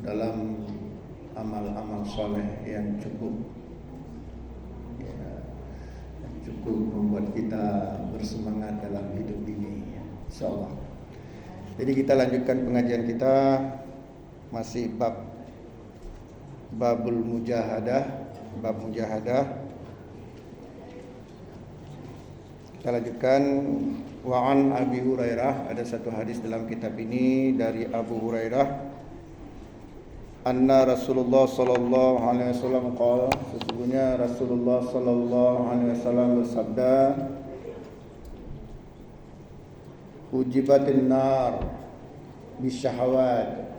dalam amal-amal soleh yang cukup membuat kita bersemangat dalam hidup ini, insyaallah. Jadi kita lanjutkan pengajian kita, masih babul mujahadah, bab mujahadah. Kita lanjutkan. Wa an Abi Hurairah, ada satu hadis dalam kitab ini dari Abu Hurairah, anna Rasulullah sallallahu alaihi wasallam qala, sesungguhnya Rasulullah sallallahu alaihi wasallam bersabda, ujibatin nar bisyahawat.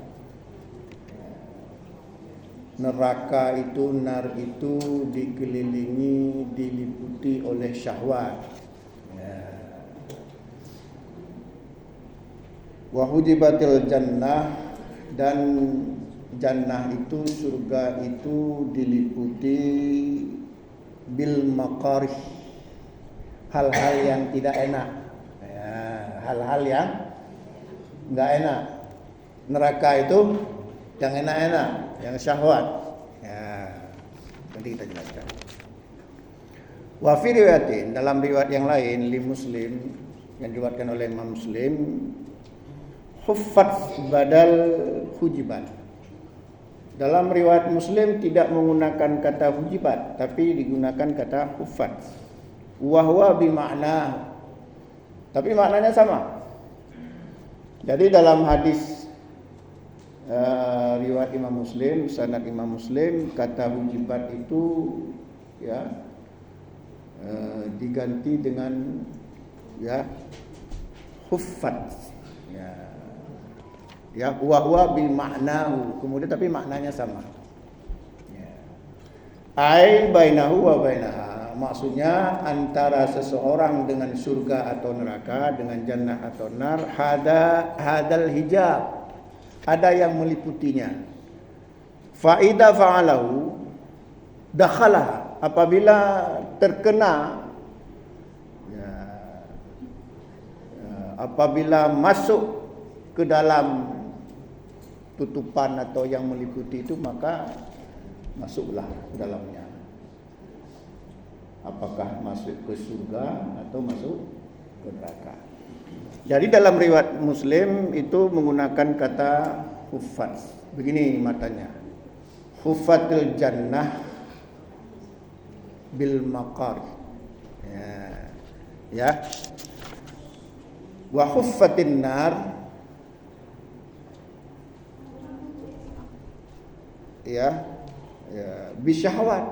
Neraka itu, nar itu dikelilingi, diliputi oleh syahwat. Wa hujibatil jannah, dan jannah itu, surga itu diliputi bil makarih, hal-hal yang tidak enak, hal-hal yang enggak enak. Neraka itu yang enak-enak, yang syahwat. Nanti kita jelaskan. Wa fi riwayatin, dalam riwayat yang lain, li Muslim, yang diriwayatkan oleh Imam Muslim, huffat badal hujibat. Dalam riwayat Muslim tidak menggunakan kata hujibat, tapi digunakan kata huffat. Wa huwa bimakna, tapi maknanya sama. Jadi dalam hadis riwayat Imam Muslim, sanad Imam Muslim, kata hujibat itu diganti dengan huffat. Wa bil ma'nahu, kemudian tapi maknanya sama. Ai bainahu wa bainaha, maksudnya antara seseorang dengan surga atau neraka, dengan jannah atau nar, hadal hijab, ada yang meliputinya. Fa idza fa'alahu dakhala, apabila terkena, apabila masuk ke dalam tutupan atau yang meliputi itu, maka masuklah ke dalamnya. Apakah masuk ke surga atau masuk ke neraka. Jadi dalam riwayat Muslim itu menggunakan kata huffat. Begini matanya. Huffatil jannah bil maqar. Ya. Wa huffatin nar bisyahwat.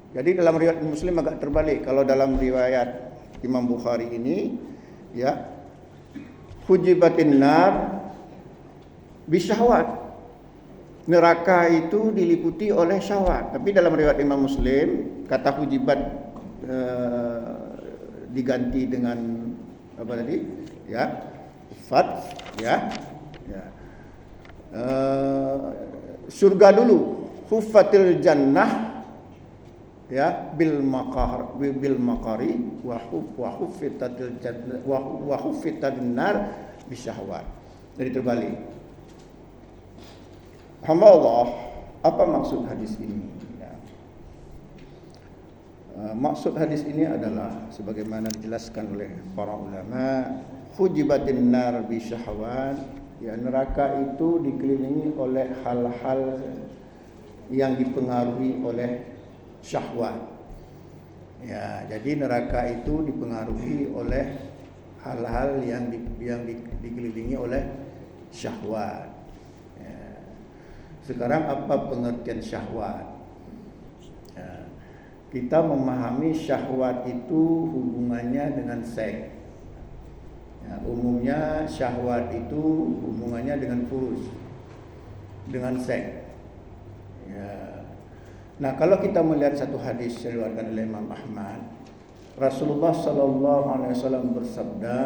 Jadi dalam riwayat Muslim agak terbalik. Kalau dalam riwayat Imam Bukhari ini hujibatin nar bisyahwat, neraka itu diliputi oleh syahwat. Tapi dalam riwayat Imam Muslim kata hujibat diganti dengan apa tadi? Fat, surga dulu, huffatil jannah bil makari wa huffatil jannah wa huffatin nar bisyahwat. Jadi terbalik. Hamba Allah, apa maksud hadis ini? Maksud hadis ini adalah sebagaimana dijelaskan oleh para ulama, hujibatin nar bisyahwat, neraka itu dikelilingi oleh hal-hal yang dipengaruhi oleh syahwat. Jadi neraka itu dipengaruhi oleh hal-hal yang dikelilingi oleh syahwat. Sekarang apa pengertian syahwat? Kita memahami syahwat itu hubungannya dengan seks. Umumnya syahwat itu hubungannya dengan furus, dengan seks. Nah, kalau kita melihat satu hadis diriwayatkan oleh Imam Ahmad, Rasulullah sallallahu alaihi wasallam bersabda,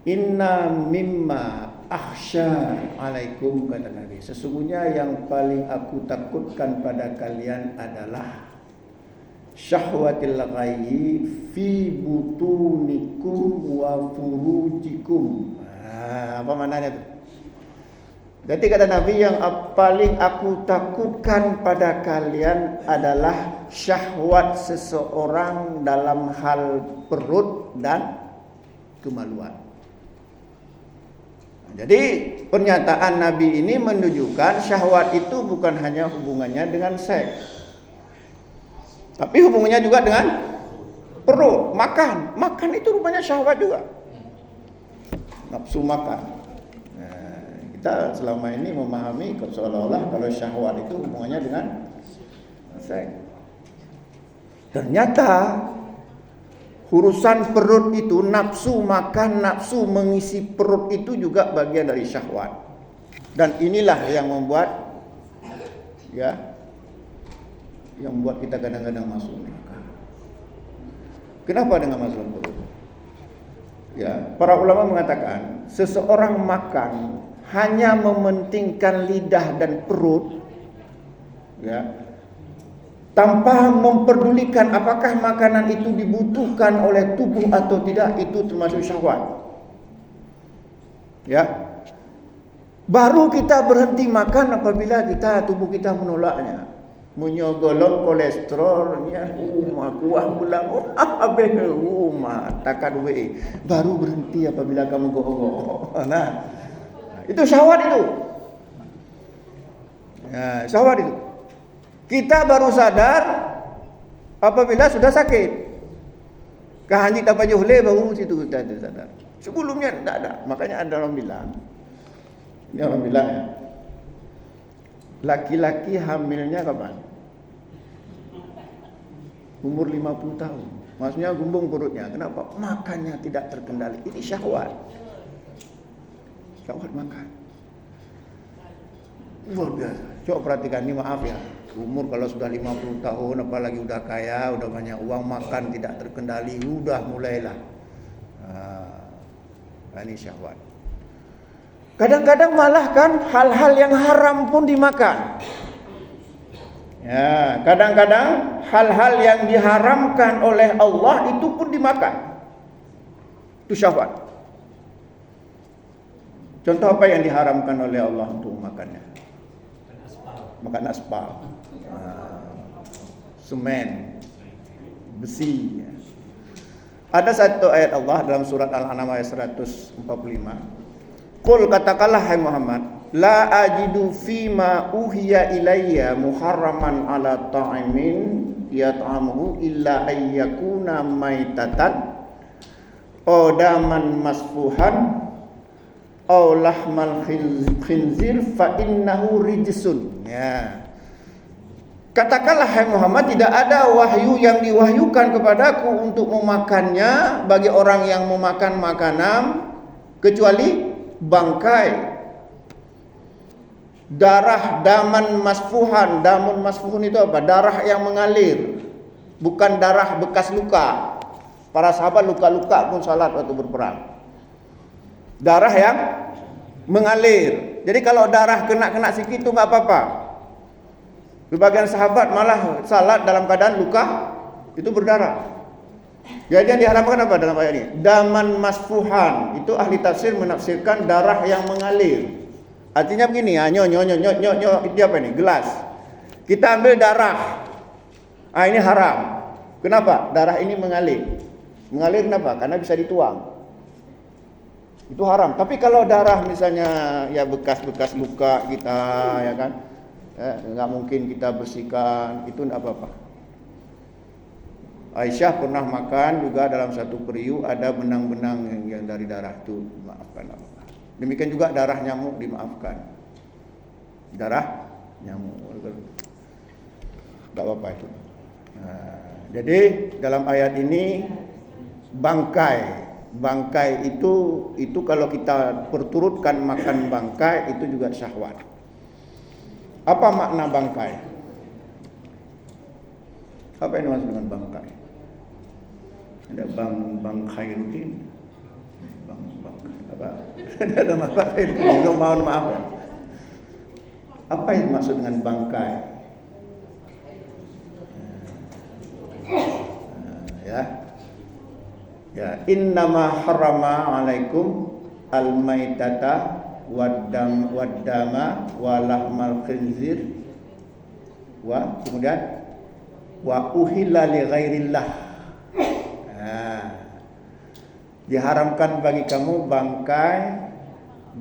inna mimma akhsha alaikum, kata Nabi, sesungguhnya yang paling aku takutkan pada kalian adalah syahwatil ghayyi fi butunikum wa furujikum. Apa maknanya itu? Jadi kata Nabi, yang paling aku takutkan pada kalian adalah syahwat seseorang dalam hal perut dan kemaluan. Jadi pernyataan Nabi ini menunjukkan syahwat itu bukan hanya hubungannya dengan seks, tapi hubungannya juga dengan perut, makan. Makan itu rupanya syahwat juga. Nafsu makan. Kita selama ini memahami seolah-olah kalau syahwat itu hubungannya dengan seks. Ternyata urusan perut itu, nafsu makan, nafsu mengisi perut itu juga bagian dari syahwat. Dan inilah yang membuat yang membuat kita kadang-kadang masuk neraka. Kenapa dengan masalah perut? Para ulama mengatakan seseorang makan hanya mementingkan lidah dan perut, tanpa memperdulikan apakah makanan itu dibutuhkan oleh tubuh atau tidak, itu termasuk syahwat. Baru kita berhenti makan apabila tubuh kita menolaknya, menyogolong kolesterolnya, kuah bulang, habis takkan baru berhenti apabila kamu go-go. Nah, itu syahwat itu. Syahwat itu. Kita baru sadar apabila sudah sakit. Kehanjit apa juhle baru situ kita sadar. Sebelumnya tidak ada. Makanya ada orang bilang, ini orang bilang laki-laki hamilnya kapan? Umur 50 tahun. Maksudnya gumbung perutnya. Kenapa? Makannya tidak terkendali. Ini syahwat. Syahwat makan. Luar biasa. Coba perhatikan ini, maaf ya. Umur kalau sudah 50 tahun, apalagi udah kaya, udah banyak uang, makan tidak terkendali, udah mulailah. Ini syahwat. Kadang-kadang malah kan hal-hal yang haram pun dimakan. Kadang-kadang hal-hal yang diharamkan oleh Allah itu pun dimakan. Itu syahwat. Contoh apa yang diharamkan oleh Allah untuk makannya? Makan aspal, semen, besi. Ada satu ayat Allah dalam surat Al-An'am ayat 145. Qul, katakanlah hai Muhammad, la ajidu fima uhiya ilayya muharraman ala ta'imin yat'amuhu illa ayyakuna maitatan aw daman masfuhan aw lahmal khinzir fa innahu rijsun. Katakanlah hai Muhammad, tidak ada wahyu yang diwahyukan kepadaku untuk memakannya bagi orang yang memakan makanan kecuali bangkai, darah, daman masfuhan. Damun masfuhun itu apa? Darah yang mengalir, bukan darah bekas luka. Para sahabat luka-luka pun salat waktu berperang. Darah yang mengalir. Jadi kalau darah kena sikit itu enggak apa-apa. Sebagian sahabat malah salat dalam keadaan luka itu berdarah. Jadi yang diharamkan apa dalam ayat ini? Daman masfuhan. Itu ahli tafsir menafsirkan darah yang mengalir. Artinya begini, itu apa ini? Gelas. Kita ambil darah. Ini haram. Kenapa? Darah ini mengalir. Mengalir kenapa? Karena bisa dituang. Itu haram. Tapi kalau darah misalnya ya bekas-bekas luka kita, ya kan, nggak mungkin kita bersihkan, itu tidak apa-apa. Aisyah pernah makan juga dalam satu periuk ada benang-benang yang dari darah itu, maafkan. Demikian juga darah nyamuk dimaafkan. Darah nyamuk, nggak apa-apa itu. Jadi dalam ayat ini bangkai itu kalau kita perturutkan makan bangkai itu juga syahwat. Apa makna bangkai? Apa yang dimaksud dengan bangkai? Ada bang Khairuddin, bang apa? Ada masalah itu, mohon maaf. Apa yang dimaksud dengan bangkai? Ya, innama harrama alaikum al-maitata waddama walahmal khinzir wa kemudian wa uhilla li ghairillah. Diharamkan bagi kamu bangkai,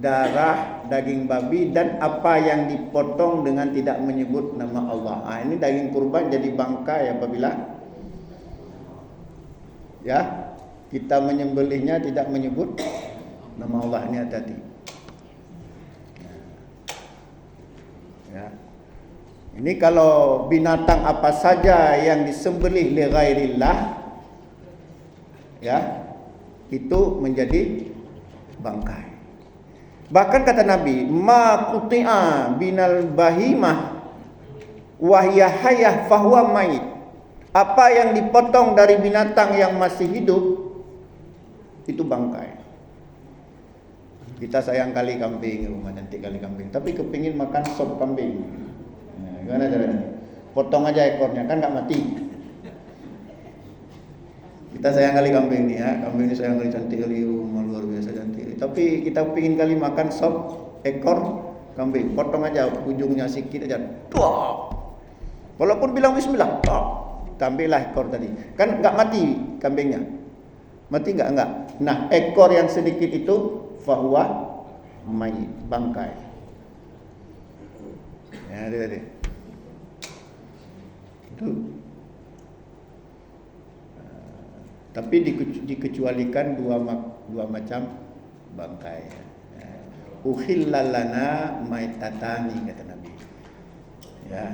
darah, daging babi dan apa yang dipotong dengan tidak menyebut nama Allah. Ini daging kurban jadi bangkai apabila ya kita menyembelihnya tidak menyebut nama Allah. Ini hati-hati. Ya. Ini kalau binatang apa saja yang disembelih li ghairillah, ya, itu menjadi bangkai. Bahkan kata Nabi, ma quti'a binal bahimah wa hiya hayyah fahuwa mayit. Apa yang dipotong dari binatang yang masih hidup itu bangkai. Kita sayang kali kambing, rumah cantik kali kambing, tapi kepingin makan sop kambing. Gimana caranya? Potong aja ekornya, kan nggak mati. Kita sayang kali kambing nih ya, kambing ini sayang kali cantik kali, luar biasa cantik. Tapi kita pingin kali makan sop ekor kambing, potong aja ujungnya sedikit aja. Tuh. Walaupun bilang bismillah, ambillah ekor tadi. Kan nggak mati kambingnya. Mati nggak? Enggak. Nah, ekor yang sedikit itu fahuwa mayit, bangkai. Ya, tadi. Itu. Tapi dikecualikan dua macam bangkai. Uhillalana maitatani kata Nabi. Ya.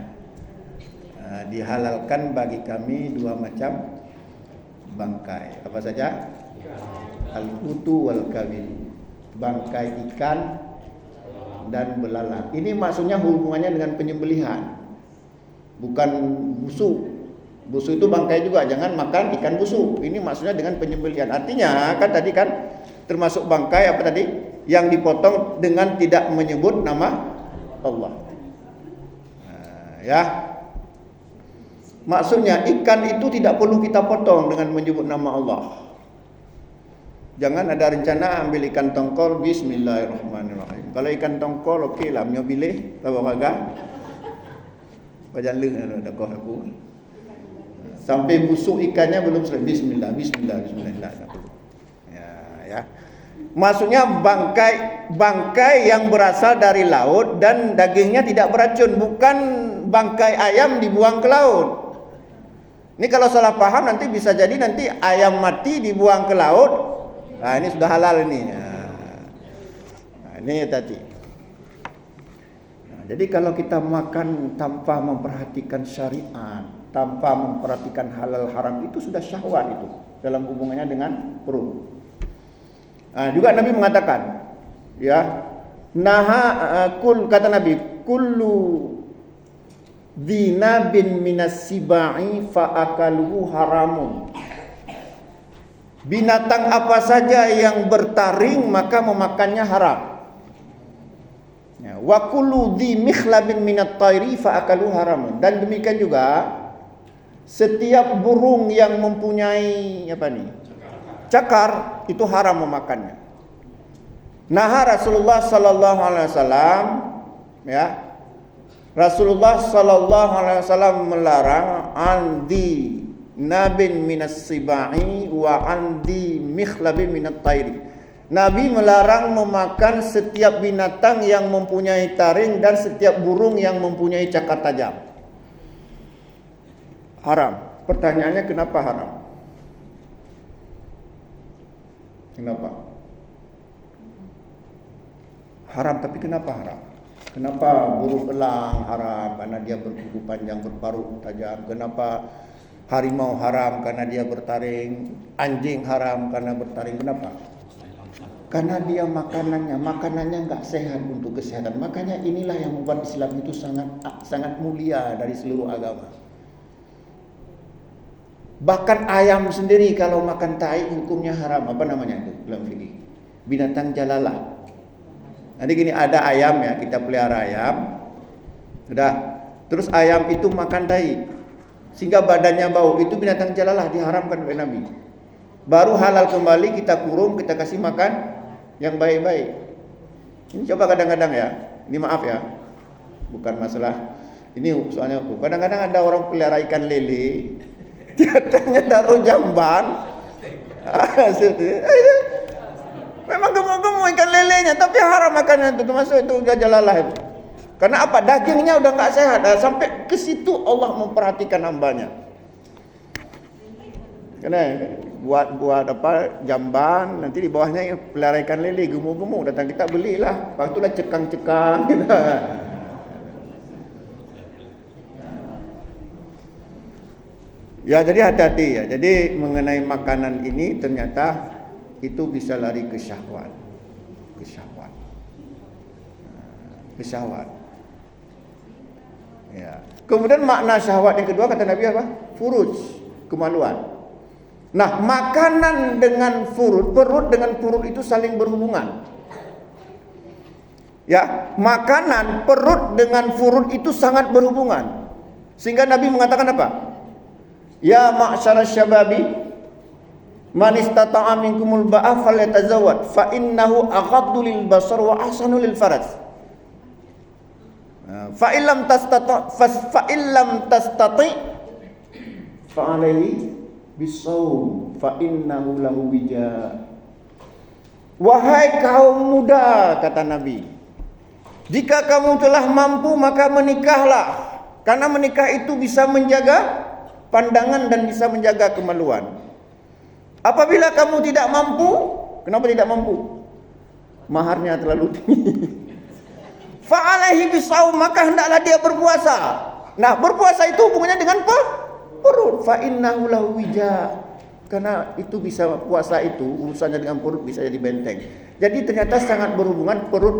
Dihalalkan bagi kami dua macam bangkai. Apa saja? Al-hutu wal kabid. Bangkai ikan dan belalang. Ini maksudnya hubungannya dengan penyembelihan. Bukan busuk. Busuk itu bangkai juga, jangan makan ikan busuk. Ini maksudnya dengan penyembelihan. Artinya kan tadi kan termasuk bangkai apa tadi? Yang dipotong dengan tidak menyebut nama Allah. Ya. Maksudnya ikan itu tidak perlu kita potong dengan menyebut nama Allah. Jangan ada rencana ambil ikan tongkol, bismillahirrahmanirrahim. Kalau ikan tongkol okey lah, menyo bilih, tahu agak. Bajan leng ada kau aku. Sampai busuk ikannya belum selesai. Bismillah. Ya. Maksudnya bangkai yang berasal dari laut dan dagingnya tidak beracun, bukan bangkai ayam dibuang ke laut. Ini kalau salah paham nanti bisa jadi nanti ayam mati dibuang ke laut. Nah, ini sudah halal ini. Nah, ini tadi. Nah, jadi kalau kita makan tanpa memperhatikan syariat, tanpa memperhatikan halal haram, itu sudah syahwat itu dalam hubungannya dengan perut. Nah, juga Nabi mengatakan, ya, kata Nabi, kullu dinabin minas sibai faakaluhu haramun. Binatang apa saja yang bertaring maka memakannya haram. Ya, wa kullu dhi mikhlabin minat tayri faakaluhu haramun. Dan demikian juga setiap burung yang mempunyai cakar itu haram memakannya. Nah, Rasulullah sallallahu alaihi wasallam, ya, Rasulullah sallallahu alaihi wasallam melarang andi nabin minas sibai wa andi mikhlabin minat tayri. Nabi melarang memakan setiap binatang yang mempunyai taring dan setiap burung yang mempunyai cakar tajam. Haram. Pertanyaannya kenapa haram? Kenapa? Haram, tapi kenapa haram? Kenapa burung elang haram karena dia berkuku panjang berparuh tajam? Kenapa harimau haram karena dia bertaring? Anjing haram karena bertaring. Kenapa? Karena dia makanannya enggak sehat untuk kesehatan. Makanya inilah yang membuat Islam itu sangat mulia dari seluruh agama. Bahkan ayam sendiri kalau makan tai hukumnya haram. Apa namanya itu dalam fikih? Binatang jalalah. Nanti gini, ada ayam ya, kita pelihara ayam. Sudah. Terus ayam itu makan tai sehingga badannya bau. Itu binatang jalalah, diharamkan oleh Nabi. Baru halal kembali kita kurung, kita kasih makan yang baik-baik. Ini coba kadang-kadang ya, ini maaf ya, bukan masalah. Ini soalnya aku. Kadang-kadang ada orang pelihara ikan lele, katanya taruh jamban. Memang gemuk-gemuk ikan lelenya, tapi haram makannya itu, termasuk itu jalalah itu. Karena apa? Dagingnya udah nggak sehat. Sampai ke situ Allah memperhatikan hambanya. Karena buat apa? Jamban, nanti di bawahnya pelihara ikan lele gemuk-gemuk, datang kita belilah. Lepas itulah cekang-cekang kita. Ya, jadi hati-hati ya. Jadi mengenai makanan ini ternyata itu bisa lari ke syahwat. Ke syahwat. Ya. Kemudian makna syahwat yang kedua kata Nabi apa? Furuj, kemaluan. Nah, makanan dengan perut dengan perut itu saling berhubungan. Ya, makanan perut dengan perut itu sangat berhubungan. Sehingga Nabi mengatakan apa? Ya ma'syara syababi man istata'a minkumul ba'a falyatazawwad fa innahu aghaddu lil basar wa ahsanu lil faraj. Fa illam tastati fa alaihi bisawm fa innahu lahu wija. Wahai kaum muda, kata Nabi, jika kamu telah mampu maka menikahlah, karena menikah itu bisa menjaga pandangan dan bisa menjaga kemaluan. Apabila kamu tidak mampu, kenapa tidak mampu? Maharnya terlalu tinggi. Fa'alaihi bisawm, maka hendaklah dia berpuasa. Nah, berpuasa itu hubungannya dengan perut. Fa innahu lahu wija. Karena itu bisa, puasa itu urusannya dengan perut bisa jadi benteng. Jadi ternyata sangat berhubungan perut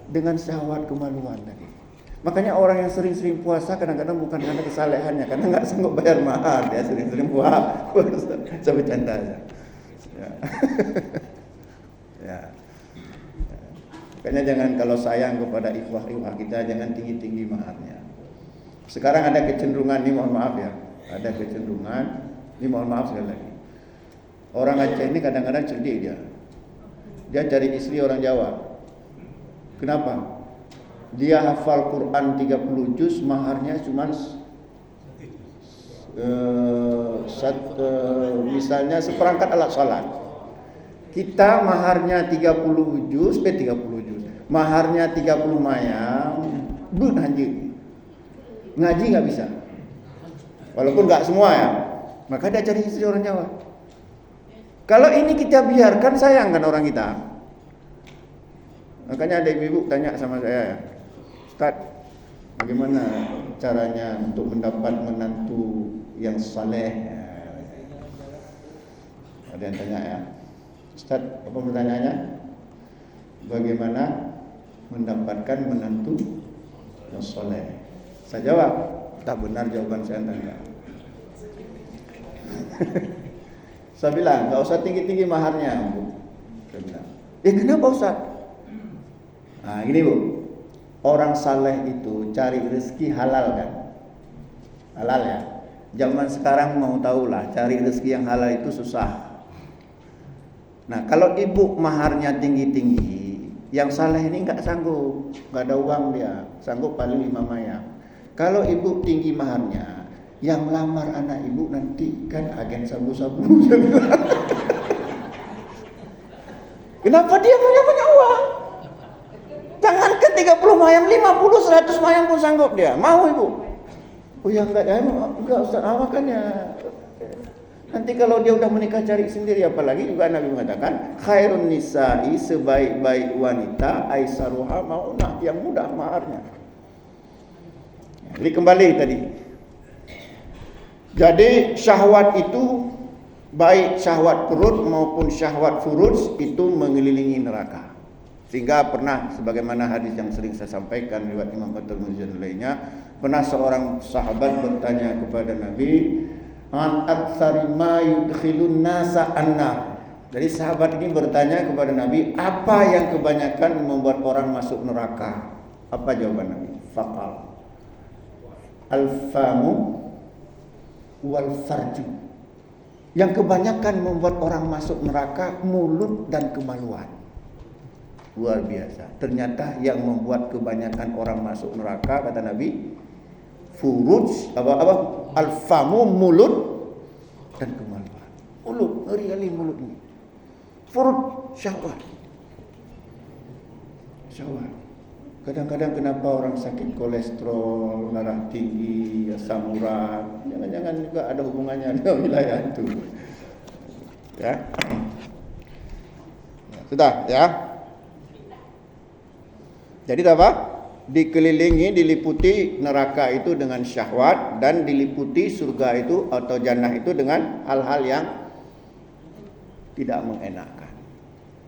dengan syahwat kemaluan tadi. Makanya orang yang sering-sering puasa kadang-kadang bukan karena kesalehannya, karena nggak sanggup bayar mahar, dia sering-sering puasa. Saya bercanda aja. Ya. Ya. Makanya jangan, kalau sayang kepada ikhwah-ikhwah kita, jangan tinggi-tinggi maharnya. Sekarang ada kecenderungan, ini mohon maaf ya, ada kecenderungan, ini mohon maaf sekali lagi. Orang Aceh ini kadang-kadang cerdik dia cari istri orang Jawa. Kenapa? Dia hafal Quran 30 juz, maharnya cuma misalnya seperangkat alat salat. Kita maharnya 30 juz, maharnya 30 mayang, dun anjing. Ngaji nggak bisa. Walaupun nggak semua ya. Maka dia cari istri orang Jawa. Kalau ini kita biarkan, sayang kan orang kita. Makanya ada ibu tanya sama saya, Ustaz, bagaimana caranya untuk mendapat menantu yang saleh? Ada yang tanya ya, Ustaz, apa pertanyaannya? Bagaimana mendapatkan menantu yang saleh? Saya jawab, tak benar jawaban saya tanya. Saya bilang, nggak usah tinggi-tinggi maharnya, Bu. Saya bilang, kenapa Ustaz? Nah, gini Bu. Orang saleh itu cari rezeki halal kan? Halal ya. Zaman sekarang mau tahulah, cari rezeki yang halal itu susah. Nah, kalau ibu maharnya tinggi-tinggi, yang saleh ini nggak sanggup, nggak ada uang dia, sanggup paling 5 mayang. Kalau ibu tinggi maharnya, yang lamar anak ibu nanti kan agen sabu-sabu. Kenapa dia punya banyak uang? Jangan ke 30 mayang, 50, 100 mayang pun sanggup dia. Mau ibu? Oh ya enggak Ustaz, makanya nanti kalau dia udah menikah cari sendiri. Apalagi juga Nabi mengatakan khairun nisa'i, sebaik-baik wanita aisaruha maunah, yang mudah maharnya. Jadi kembali tadi. Jadi syahwat itu, baik syahwat perut maupun syahwat furuj, itu mengelilingi neraka. Sehingga pernah, sebagaimana hadis yang sering saya sampaikan riwayat Imam At-Tirmidzi dan lainnya, pernah seorang sahabat bertanya kepada Nabi, an aktsari ma yudkhilun nasa annar. Jadi sahabat ini bertanya kepada Nabi, apa yang kebanyakan membuat orang masuk neraka? Apa jawaban Nabi? Faqal al-famu wal farju. Yang kebanyakan membuat orang masuk neraka mulut dan kemaluan. Luar biasa. Ternyata yang membuat kebanyakan orang masuk neraka, kata Nabi, furuj alfamu, mulut dan kemaluan. Mulut, ngeri kali mulut ini. Furuj, syahwat. Kadang-kadang kenapa orang sakit kolesterol, darah tinggi, asam urat, jangan-jangan juga ada hubungannya dengan wilayah itu. Ya. Sudah, ya. Jadi apa? Dikelilingi, diliputi neraka itu dengan syahwat, dan diliputi surga itu atau jannah itu dengan hal-hal yang tidak mengenakan.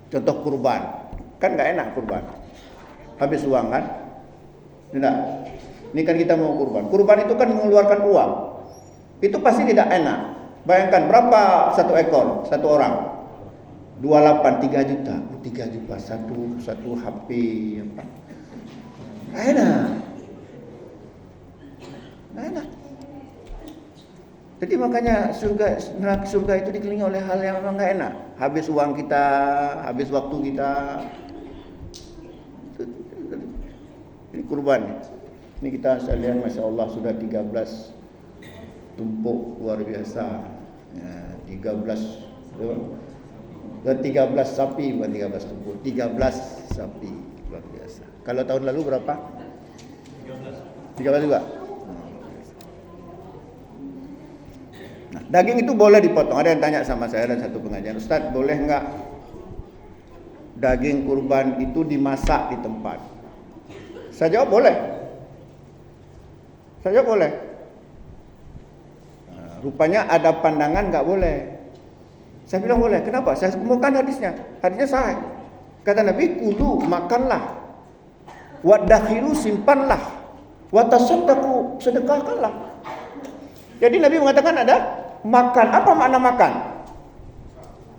Contoh kurban, kan nggak enak kurban. Habis uang kan? Tidak. Ini kan kita mau kurban. Kurban itu kan mengeluarkan uang. Itu pasti tidak enak. Bayangkan berapa satu ekor, satu orang? 28, 3 juta. 3 juta satu HP apa? Enak. Enak. Jadi makanya surga itu dikelilingi oleh hal yang memang nggak enak. Habis uang kita, habis waktu kita. Ini kurban. Ini kita saya lihat, Masya Allah, sudah 13 tumpuk luar biasa. Ya, 13 sapi, bukan 13 tumpuk, 13 sapi luar biasa. Kalau tahun lalu berapa? 13 juga. Nah, daging itu boleh dipotong. Ada yang tanya sama saya dan satu pengajian, Ustaz, boleh enggak daging kurban itu dimasak di tempat? Saya jawab boleh. Nah, rupanya ada pandangan enggak boleh. Saya bilang boleh. Kenapa? Saya temukan hadisnya. Hadisnya sahih. Kata Nabi, kulu, makanlah. Wadakhiru, simpanlah. Watasaddaqu, sedekahkanlah. Jadi Nabi mengatakan ada makan. Apa makna makan?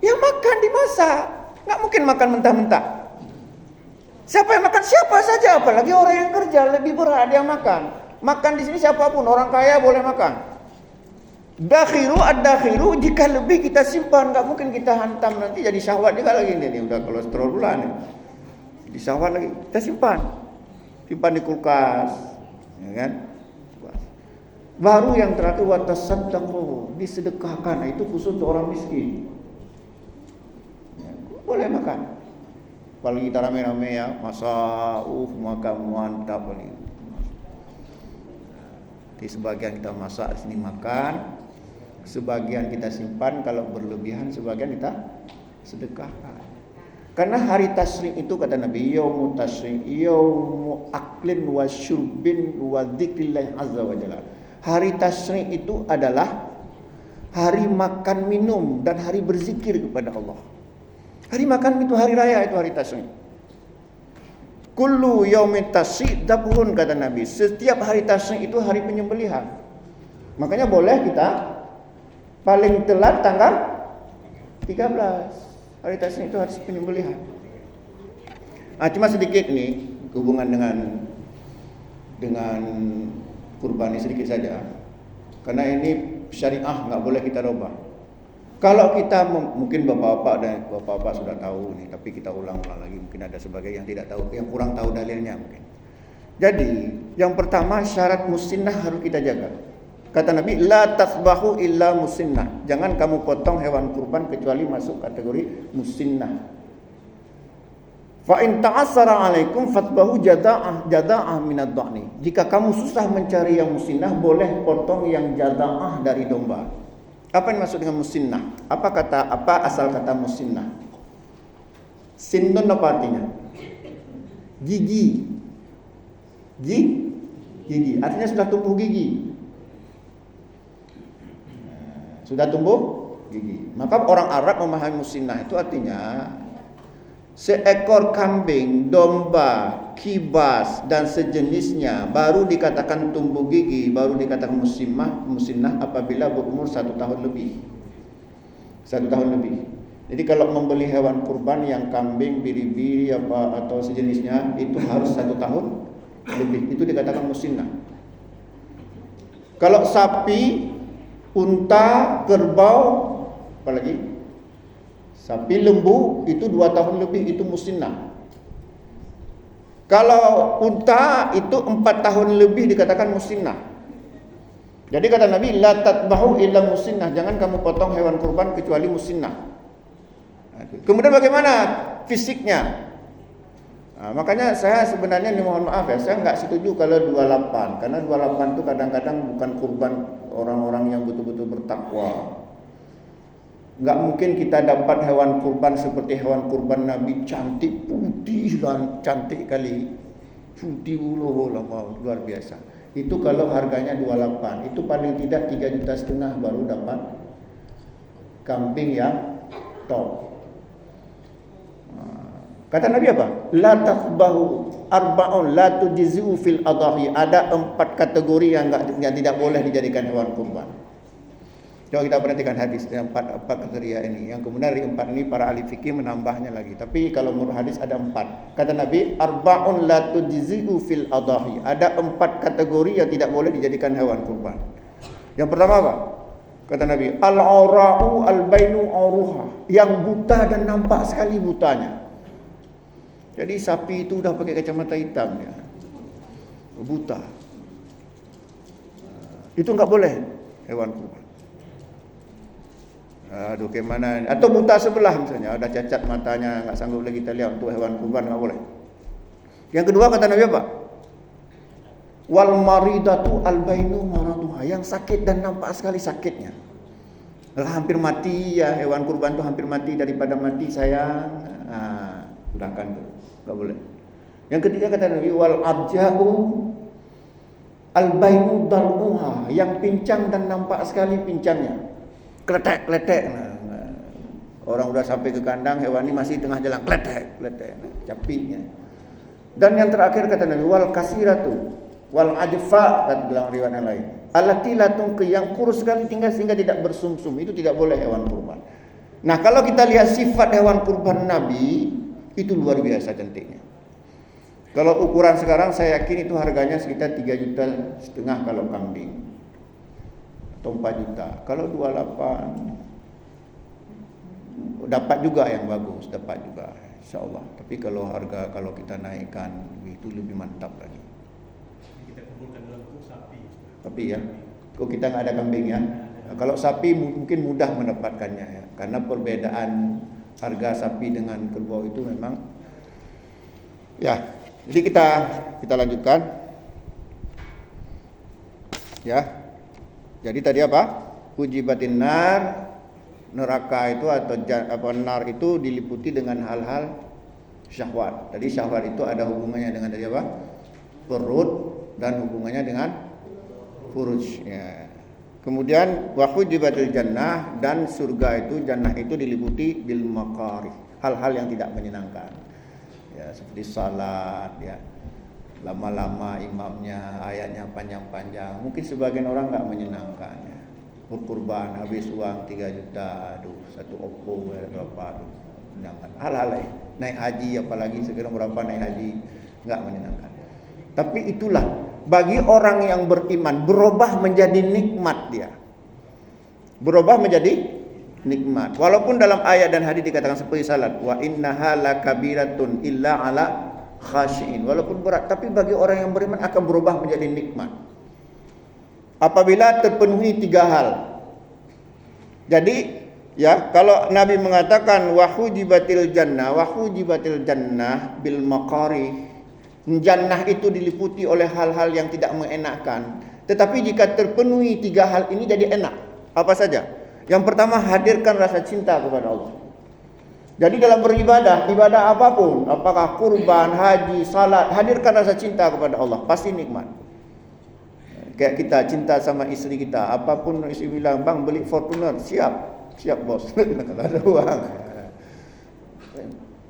Ya makan dimasak. Enggak mungkin makan mentah-mentah. Siapa yang makan? Siapa saja, apalagi orang yang kerja lebih berat yang makan. Makan di sini siapapun, orang kaya boleh makan. Dakhiru ad-dakhiru, jika lebih kita simpan, enggak mungkin kita hantam, nanti jadi syahwat juga lagi ini udah kolesterol pula nih. Jadi syahwat lagi. Kita simpan di kulkas, ya kan? Baru yang terakhir watasaddaqu, disedekahkan. Itu khusus untuk orang miskin. Ya, boleh makan. Kalau kita rame-rame ya, makan mantap ini. Di sebagian kita masak, di sini makan, sebagian kita simpan, kalau berlebihan sebagian kita sedekahkan. Karena hari tasyrik itu kata Nabi, yaumu tasyrik, yaumu aklin wa syurbin wa dzikrillah azza wa jalla. Hari tasyrik itu adalah hari makan minum dan hari berzikir kepada Allah. Hari makan itu hari raya, itu hari tasyrik. Kullu yaumit tasyrik dabhun, kata Nabi. Setiap hari tasyrik itu hari penyembelihan. Makanya boleh kita paling telat tanggal 13. Hari tasyrik itu hari penyembelihan. Cuma sedikit nih hubungan dengan kurban ini sedikit saja. Karena ini syariah, enggak boleh kita rubah. Kalau kita mungkin bapak-bapak sudah tahu nih, tapi kita ulang-ulang lagi, mungkin ada sebagian yang tidak tahu, yang kurang tahu dalilnya mungkin. Jadi, yang pertama syarat musinnah harus kita jaga. Kata Nabi, la tasbahu illa musinnah. Jangan kamu potong hewan kurban kecuali masuk kategori musinnah. Fa in ta'assara 'alaikum fatbahu jada'ah minad dha'ni. Jika kamu susah mencari yang musinnah, boleh potong yang jada'ah dari domba. Apa yang maksud dengan musinnah? Apa asal kata musinnah? Sinnun apa artinya? Gigi. Gigi. Artinya sudah tumbuh gigi. Sudah tumbuh gigi. Maka orang Arab memahami musinnah itu artinya seekor kambing, domba, kibas dan sejenisnya baru dikatakan tumbuh gigi, baru dikatakan musinnah apabila berumur 1 tahun lebih. 1 tahun lebih. Jadi kalau membeli hewan kurban yang kambing, biri-biri atau sejenisnya itu harus 1 tahun lebih. Itu dikatakan musinnah. Kalau sapi, unta, kerbau, apalagi sapi, lembu itu 2 tahun lebih, itu musinnah. Kalau unta itu 4 tahun lebih dikatakan musinnah. Jadi kata Nabi, la tatbahu illa musinnah, jangan kamu potong hewan kurban kecuali musinnah. Kemudian bagaimana fisiknya? Nah, makanya saya sebenarnya mohon maaf ya, saya nggak setuju kalau 28, karena 28 itu kadang-kadang bukan kurban orang-orang yang betul-betul bertakwa. Nggak mungkin kita dapat hewan kurban seperti hewan kurban Nabi, cantik, putih dan cantik kali, putih luar biasa. Itu kalau harganya 28, itu paling tidak 3,5 juta baru dapat kambing yang top. Kata Nabi apa? La taqbahu arba'un la tujzi'u fil adahi. Ada 4 kategori yang tidak boleh dijadikan hewan kurban. Coba kita perhatikan hadis yang 4 kriteria ini. Yang kemudian dari 4 ini para ahli fikih menambahnya lagi. Tapi kalau menurut hadis ada 4. Kata Nabi, arba'un la tujzi'u fil adahi. Ada 4 kategori yang tidak boleh dijadikan hewan kurban. Yang pertama apa? Kata Nabi, al-aura'u al-bainu auruha. Yang buta dan nampak sekali butanya. Jadi sapi itu udah pakai kacamata hitam ya. Buta. Itu enggak boleh hewan kurban. Aduh gimana? Atau buta sebelah misalnya, ada cacat matanya, enggak sanggup lagi kita lihat, untuk hewan kurban enggak boleh. Yang kedua kata Nabi apa? Wal maridatu albainu maraduha, yang sakit dan nampak sekali sakitnya. Hampir mati ya, hewan kurban itu hampir mati, daripada mati sayang. Gunakan tuh. Enggak boleh. Yang ketiga kata Nabi, wal abja'u albainu darmuha, yang pincang dan nampak sekali pincangnya. Kletek-kletek. Orang udah sampai ke kandang, hewan ini masih tengah jalan, kletek-kletek, capiknya. Dan yang terakhir kata Nabi, wal kasiratu wal ajfa, kata dalam riwayat yang lain, allati latungki, yang kurus sekali tinggal sehingga tidak bersumsum, itu tidak boleh hewan kurban. Nah, kalau kita lihat sifat hewan kurban Nabi, itu luar biasa cantiknya. Kalau ukuran sekarang saya yakin itu harganya sekitar 3,5 juta kalau kambing, atau 4 juta. Kalau 28 dapat juga yang bagus, dapat juga insyaallah. Tapi kalau harga, kalau kita naikkan itu lebih mantap lagi. Kita kumpulkan dalam sapi. Tapi ya, kok kita nggak ada kambing ya. Nah, kalau sapi mungkin mudah mendapatkannya ya, karena perbedaan harga sapi dengan kerbau itu memang ya. Jadi kita lanjutkan ya. Jadi tadi apa? Hujibatin nar, neraka itu atau nar itu diliputi dengan hal-hal syahwat. Tadi syahwat itu ada hubungannya dengan tadi apa? Perut, dan hubungannya dengan furuj ya. Kemudian wa hujibatil jannah, dan surga itu, jannah itu diliputi bil makarih, hal-hal yang tidak menyenangkan. Ya, seperti salat ya. Lama-lama imamnya, ayatnya panjang-panjang. Mungkin sebagian orang enggak menyenangkan ya. Berkurban habis uang 3 juta, aduh, satu oppo berapa, aduh, menyenangkan. Hal-hal lain. Naik haji apalagi, sekarang berapa naik haji, enggak menyenangkan. Tapi itulah bagi orang yang beriman, berubah menjadi nikmat dia. Berubah menjadi nikmat. Walaupun dalam ayat dan hadis dikatakan seperti salat, wa innaha lakabiratun illa ala khashiin. Walaupun berat, tapi bagi orang yang beriman akan berubah menjadi nikmat. Apabila terpenuhi 3 hal. Jadi ya, kalau Nabi mengatakan wa hujibatil jannah bil maqari, jannah itu diliputi oleh hal-hal yang tidak mengenakkan. Tetapi jika terpenuhi 3 hal ini jadi enak. Apa saja? Yang pertama, hadirkan rasa cinta kepada Allah. Jadi dalam beribadah, ibadah apapun, apakah kurban, haji, salat, hadirkan rasa cinta kepada Allah, pasti nikmat. Kayak kita cinta sama istri kita, apapun istri bilang, bang beli Fortuner, siap bos. Kalau ada uang.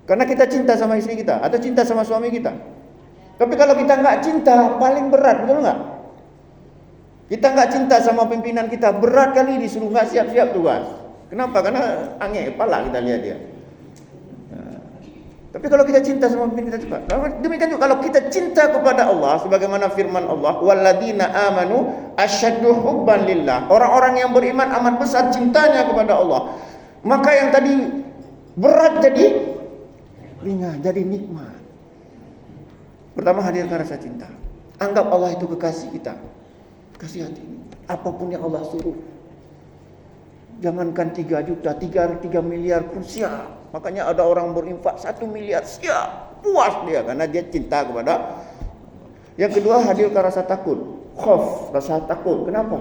Karena kita cinta sama istri kita, atau cinta sama suami kita. Tapi kalau kita nggak cinta, paling berat, betul nggak? Kita nggak cinta sama pimpinan kita, berat kali disuruh nggak siap-siap tugas. Kenapa? Karena angin kepala kita lihat dia. Nah, tapi kalau kita cinta sama pimpinan kita, demikian juga kalau kita cinta kepada Allah, sebagaimana firman Allah, walladzina amanu asyaddu hubban lillah. Orang-orang yang beriman amat besar cintanya kepada Allah. Maka yang tadi berat jadi ringan, jadi nikmat. Pertama, hadirkan rasa cinta. Anggap Allah itu kekasih kita. Kasih hati. Apapun yang Allah suruh. Jangankan 3 juta, 3 miliar pun siap. Makanya ada orang berinfak 1 miliar siap. Puas dia karena dia cinta kepada. Yang kedua, hadirkan rasa takut. Khauf, rasa takut. Kenapa?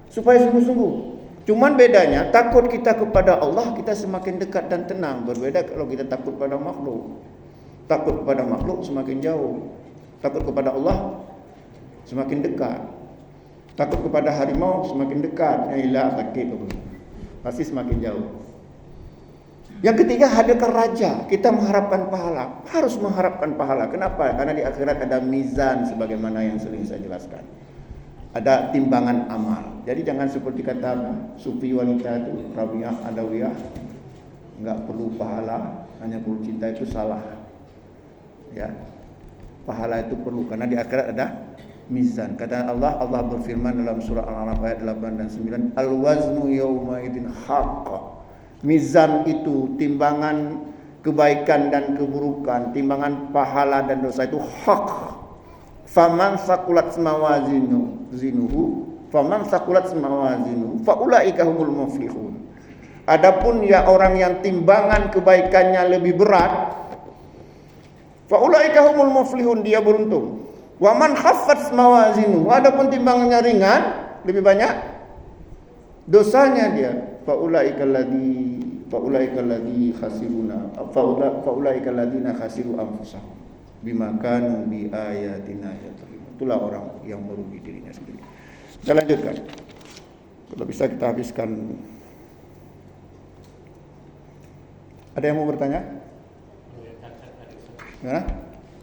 Supaya sungguh-sungguh. Cuman bedanya, takut kita kepada Allah, kita semakin dekat dan tenang. Berbeda kalau kita takut pada makhluk. Takut kepada makhluk semakin jauh. Takut kepada Allah semakin dekat. Takut kepada harimau semakin dekat. Yalah sakit. Pasti semakin jauh. Yang ketiga, hadirkan raja. Kita mengharapkan pahala. Harus mengharapkan pahala. Kenapa? Karena di akhirat ada mizan sebagaimana yang sering saya jelaskan. Ada timbangan amal. Jadi jangan seperti kata sufi wanita itu, Rabi'ah Adawiyah, enggak perlu pahala, hanya perlu cinta, itu salah. Ya. Pahala itu perlu karena di akhirat ada mizan. Kata Allah berfirman dalam surah Al-A'raf ayat 8 dan 9, al-waznu yawma idin haqq. Mizan itu timbangan kebaikan dan keburukan, timbangan pahala dan dosa itu hak. Faman saqulat mawazinuhu fa ulaika humul muflihun. Adapun ya orang yang timbangan kebaikannya lebih berat, fa ulaika humul muflihun, dia beruntung. Wa man khaffat mawazinuhu, adapun timbangannya ringan, lebih banyak dosanya dia, fa ulaika alladhi khasiruna fa ulaika alladhina khasiru anfusahum bima kanu bi ayatina yadhlimun. Itulah orang yang merugi dirinya sendiri. Kita lanjutkan. Kalau bisa kita habiskan. Ada yang mau bertanya? Gimana?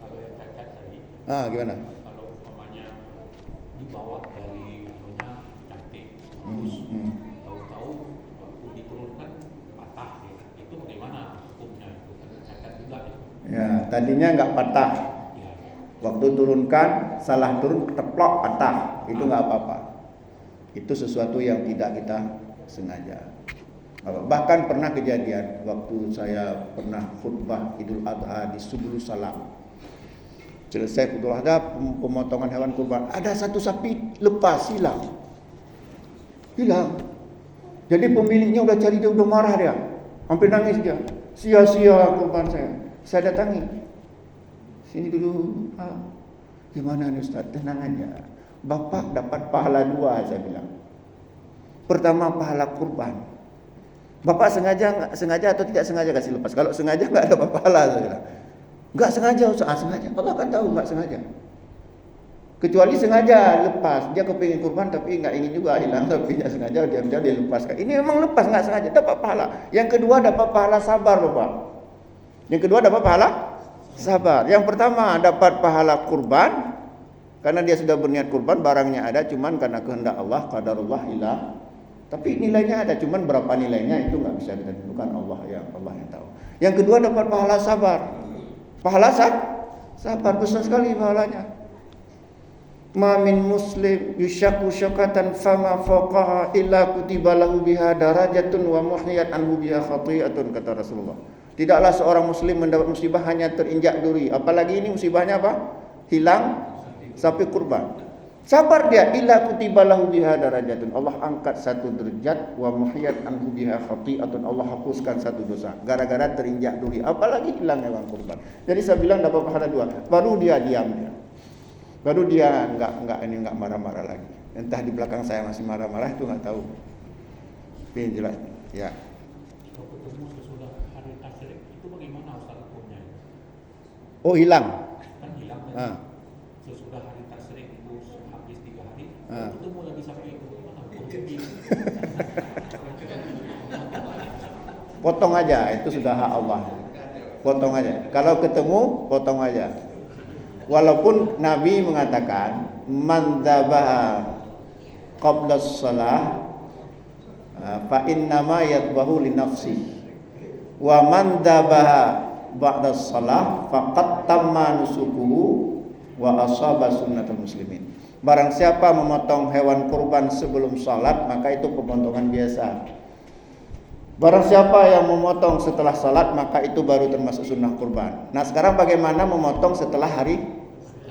Kalau yang cacat tadi. Gimana? Kalau umpamanya dibawa dari punya cantik, terus tahu-tahu waktu diturunkan patah, itu bagaimana hukumnya? Itu kan cacat juga ya. Ya, tadinya enggak patah. Waktu turunkan, salah turun, teplok, patah. Itu enggak apa-apa. Itu sesuatu yang tidak kita sengaja. Bahkan pernah kejadian waktu saya pernah khutbah Idul Adha di Subul Salam. Selesai Idul Adha, pemotongan hewan kurban, ada satu sapi lepas, hilang. Jadi pemiliknya udah cari dia, udah marah dia, hampir nangis dia. Sia-sia kurban saya datangi. Sini dulu. Gimana nih Ustaz? Tenang aja. Bapak dapat pahala 2, saya bilang. Pertama, pahala kurban. Bapak sengaja atau tidak sengaja kasih lepas? Kalau sengaja enggak dapat pahala, saya bilang. Enggak sengaja Ustaz, sengaja. Allah kan tahu enggak sengaja. Kecuali sengaja lepas, dia kepingin kurban tapi enggak ingin juga hilang, tapi dia sengaja dia lepaskan. Ini memang lepas enggak sengaja, dapat pahala. Yang kedua dapat pahala sabar, Bapak. Yang kedua dapat pahala sabar. Yang pertama dapat pahala kurban karena dia sudah berniat kurban, barangnya ada, cuman karena kehendak Allah, qadarullah hilang. Tapi nilainya ada, cuman berapa nilainya itu enggak bisa ditentukan, Allah yang tahu. Yang kedua dapat pahala sabar. Pahala sabar besar sekali pahalanya. Ma min muslim yushaku syakatan fama fawqaha illa kutiba lahu biha darajatun wa muhiyat anhu biha khati'atun, kata Rasulullah. Tidaklah seorang muslim mendapat musibah hanya terinjak duri, apalagi ini musibahnya apa? Hilang sapi kurban. Sabar dia, illa kutiba lahu biha darajatun. Allah angkat 1 derajat, wa muhiyat anhu biha khati'atun. Allah hapuskan 1 dosa gara-gara terinjak duri, apalagi hilang hewan kurban. Jadi saya bilang dapat pahala 2. Baru dia diam dia. Baru dia enggak marah-marah lagi. Entah di belakang saya masih marah-marah, itu enggak tahu. Tapi jelas ya. Kalau ketemu sesudah hari tasyrik itu bagaimana Ustaz hukumnya? Oh, hilang. Kan hilang kan? Sesudah hari tasyrik itu habis 3 hari, ketemu lagi sapi itu. Gimana hukumnya? Potong aja, itu sudah hak Allah. Potong aja. Kalau ketemu, potong aja. Walaupun Nabi mengatakan man dzabaha qabla shalah fa innama yadbahu li nafsihi wa man dzabaha ba'da shalah faqad tamma nusukuhu wa asaba sunnatul muslimin. Barang siapa memotong hewan kurban sebelum salat, maka itu pemotongan biasa. Barang siapa yang memotong setelah salat, maka itu baru termasuk sunnah kurban. Nah, sekarang bagaimana memotong setelah hari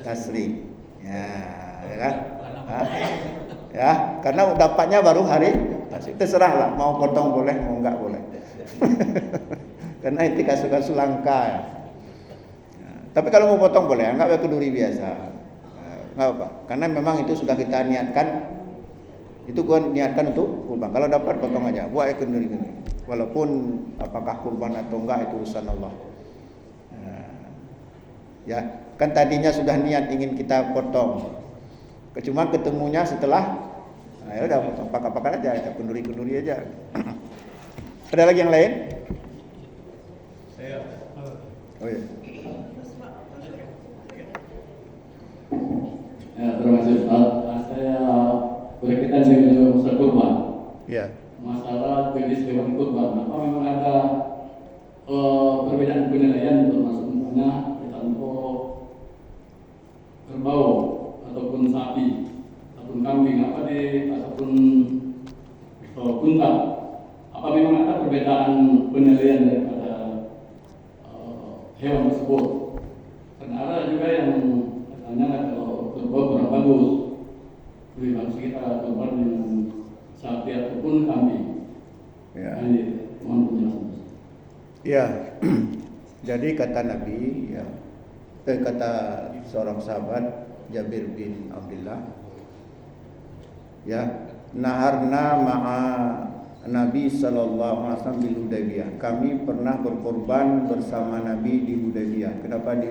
tasrik. Ya kan? Ya, karena dapatnya baru hari tasrik. Terserahlah, mau potong boleh, mau enggak boleh. Karena itu kasus-kasus langka. Ya. Tapi kalau mau potong boleh, anggap kenduri biasa. Enggak apa, karena memang itu sudah kita niatkan. Itu gua niatkan untuk kurban. Kalau dapat potong aja, buat kenduri. Walaupun apakah kurban atau enggak itu urusan Allah. Ya, kan tadinya sudah niat ingin kita potong. Cuma ketemunya setelah ya udah potong pakai aja, kita kenduri aja. Ada lagi yang lain? Saya Oh iya. Ya, terima kasih Ustaz. Saya berkaitan dengan usaha kurban. Ya. Masalah jenis hewan kurban, apa memang ada perbedaan penilaian termasuk misalnya kita untuk kerbau ataupun sapi ataupun kambing ataupun unta, apa memang ada perbedaan penilaian daripada hewan tersebut? Karena ada juga yang katanya kalau kerbau kurang bagus, lebih bagus kita kurban dengan sapi ataupun kambing. Ya. Ini mohon penjelasan. Ya. Jadi kata Nabi, ya. Kata seorang sahabat Jabir bin Abdullah, ya, naharna ma'a Nabi sallallahu alaihi wasallam di Hudaybiyah. Kami pernah berkorban bersama Nabi di Hudaybiyah. Kenapa di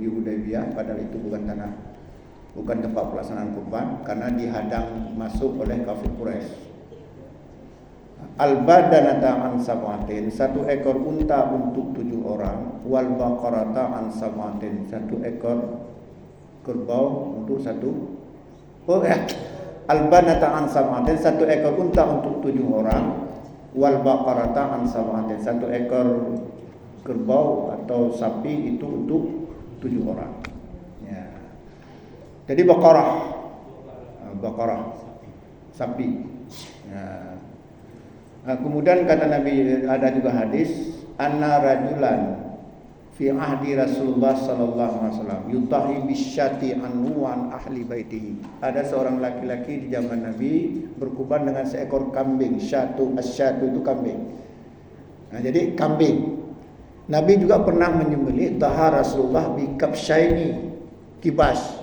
Hudaybiyah? Padahal itu bukan tempat pelaksanaan kurban, karena dihadang masuk oleh kafir Quraisy. Al-badanata an sab'atin, 1 ekor unta untuk 7 orang, wal baqarata an sab'atin, 1 ekor kerbau untuk 1. Al-badanata an sab'atin, 1 ekor unta untuk 7 orang, wal baqarata an sab'atin, 1 ekor kerbau atau sapi itu untuk 7 orang. Ya. Jadi baqarah sapi. Ya. Nah, kemudian kata Nabi, ada juga hadis, anna rajulan fi ahdi Rasulullah sallallahu alaihi wasallam yutahi bisyati anhu an ahli baitihi. Ada seorang laki-laki di zaman Nabi berkurban dengan seekor kambing. Asyatu itu kambing. Nah, jadi kambing. Nabi juga pernah menyembelih tahar Rasulullah bi kabsyaini, kibas.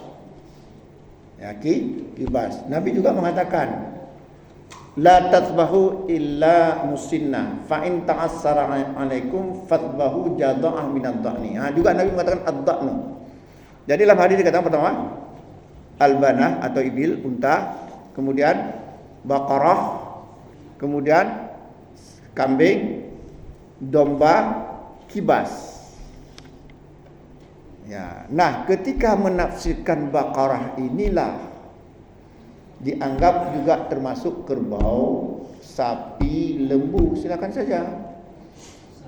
Ya, kibas. Nabi juga mengatakan, la tasbahu illa musinna fa in ta'assara alaikum fatbahu jada'ah minad dha'ni. Juga Nabi mengatakan ad-dha'nu. Jadi dalam hadis dikatakan pertama albana atau ibil, unta, kemudian baqarah, kemudian kambing, domba, kibas. Ya, nah ketika menafsirkan baqarah inilah dianggap juga termasuk kerbau, sapi, lembu, silakan saja.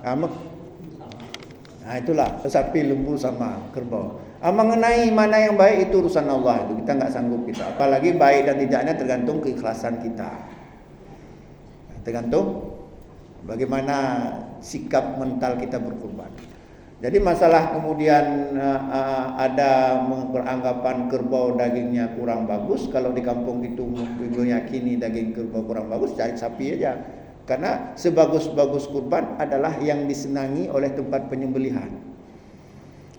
Nah itulah, sapi, lembu sama kerbau. Mengenai mana yang baik itu urusan Allah, itu kita nggak sanggup kita. Apalagi baik dan tidaknya tergantung keikhlasan kita. Tergantung bagaimana sikap mental kita berkurban. Jadi masalah kemudian ada beranggapan kerbau dagingnya kurang bagus. Kalau di kampung itu meyakini daging kerbau kurang bagus, cari sapi aja. Karena sebagus-bagus kurban adalah yang disenangi oleh tempat penyembelihan.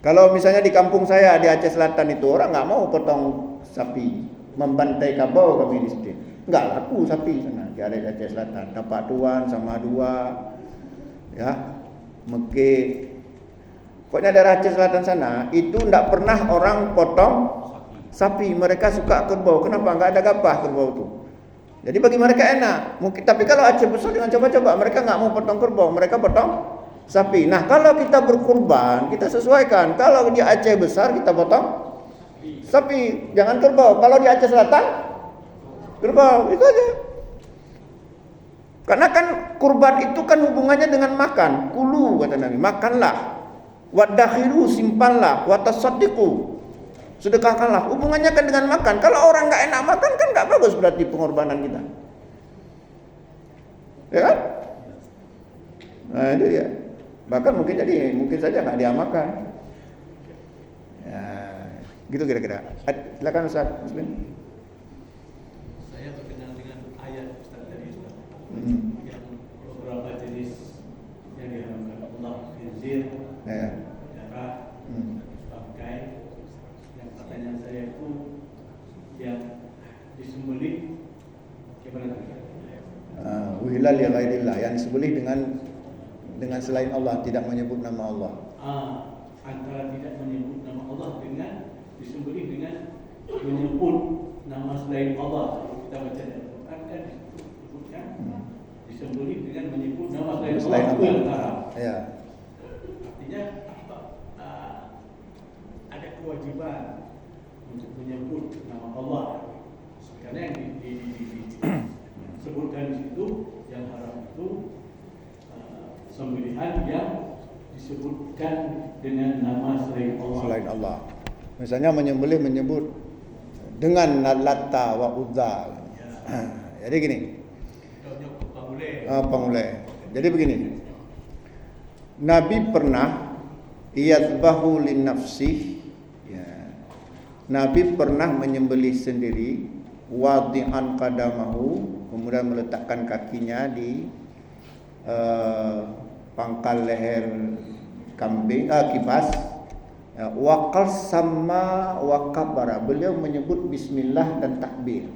Kalau misalnya di kampung saya di Aceh Selatan itu orang nggak mau potong sapi, membantai kabau kami di situ. Nggak laku sapi sana di Aceh Selatan. Tapak tuan sama 2, ya, Mekeh. Pokoknya daerah Aceh Selatan sana itu tidak pernah orang potong sapi. Mereka suka kerbau. Kenapa? Enggak ada gapah kerbau itu. Jadi bagi mereka enak. Mungkin, tapi kalau Aceh besar dengan coba-coba mereka nggak mau potong kerbau, mereka potong sapi. Nah kalau kita berkurban kita sesuaikan. Kalau di Aceh besar kita potong sapi, jangan kerbau. Kalau di Aceh Selatan kerbau, itu aja. Karena kan kurban itu kan hubungannya dengan makan. Kulu kata Nabi, makanlah. Wadakhiru, simpanlah. Watasaddiqu, sedekahkanlah. Hubungannya kan dengan makan. Kalau orang nggak enak makan kan nggak bagus berarti pengorbanan kita, ya kan? Nah itu ya. Bahkan mungkin saja nggak dia makan. Ya, Gitu kira-kira. Silakan Ustaz Muslim. Saya terkenal dengan ayat Ustaz tadi Ustaz. Yang beberapa jenis yang diharamkan Allah, khinzir, darah, bangkai. Yang pertanyaan saya itu yang disembelih gimana tadi? Uhilla li ghairillah, yang disembelih dengan selain Allah, tidak menyebut nama Allah. Antara tidak menyebut nama Allah dengan disembelih dengan menyebut nama selain Allah. Kalau kita baca dalam Al-Quran kan disebutkan disembelih dengan menyebut nama selain Allah. Ya. Artinya apa? Ada kewajiban untuk menyebut nama Allah. Karena yang disebutkan di situ yang haram itu sembelihan yang disebutkan dengan nama selain Allah. Selain Allah. Misalnya menyebut dengan Latta wa Uzza. Ya. Jadi gini. Pangulai. Jadi begini. Nabi pernah yadbahu li nafsih. Ya. Nabi pernah menyembelih sendiri wadi'an qadamahu, kemudian meletakkan kakinya di pangkal leher kambing, kipas. Waqal sama waqabara, beliau menyebut bismillah dan takbir.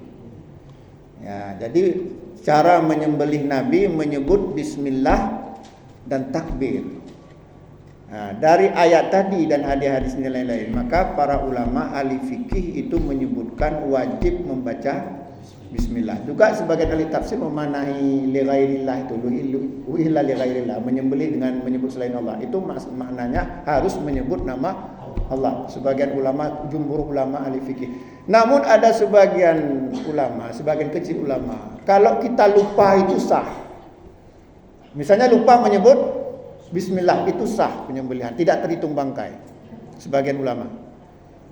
Ya, jadi cara menyembelih Nabi menyebut bismillah dan takbir. Nah, dari ayat tadi dan hadis-hadis lain-lain, maka para ulama ahli fikih itu menyebutkan wajib membaca bismillah. Juga sebagian ahli tafsir memaknai li ghairillah itu, uhilla li ghairillah, menyembelih dengan menyebut selain Allah. Itu maknanya harus menyebut nama Allah. Sebagian ulama, jumhur ulama ahli fikih. Namun ada sebagian ulama, sebagian kecil ulama, kalau kita lupa itu sah. Misalnya lupa menyebut bismillah, itu sah penyembelihan, tidak terhitung bangkai. Sebagian ulama.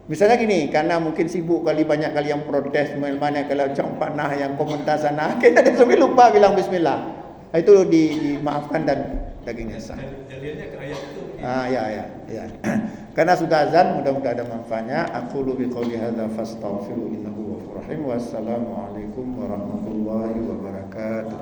Misalnya gini, karena mungkin sibuk kali, banyak kali yang protes, banyak kali yang panah, yang komentar sana, kita sampai lupa bilang bismillah. Itu dimaafkan dan dagingnya sah. Dalilnya ke ayat itu. Ya. Karena sudah azan, mudah-mudahan ada manfaatnya. Aku lubi qouli hadza fastaghfiru innahu ghafurur rahim. Wassalamualaikum warahmatullahi wabarakatuh.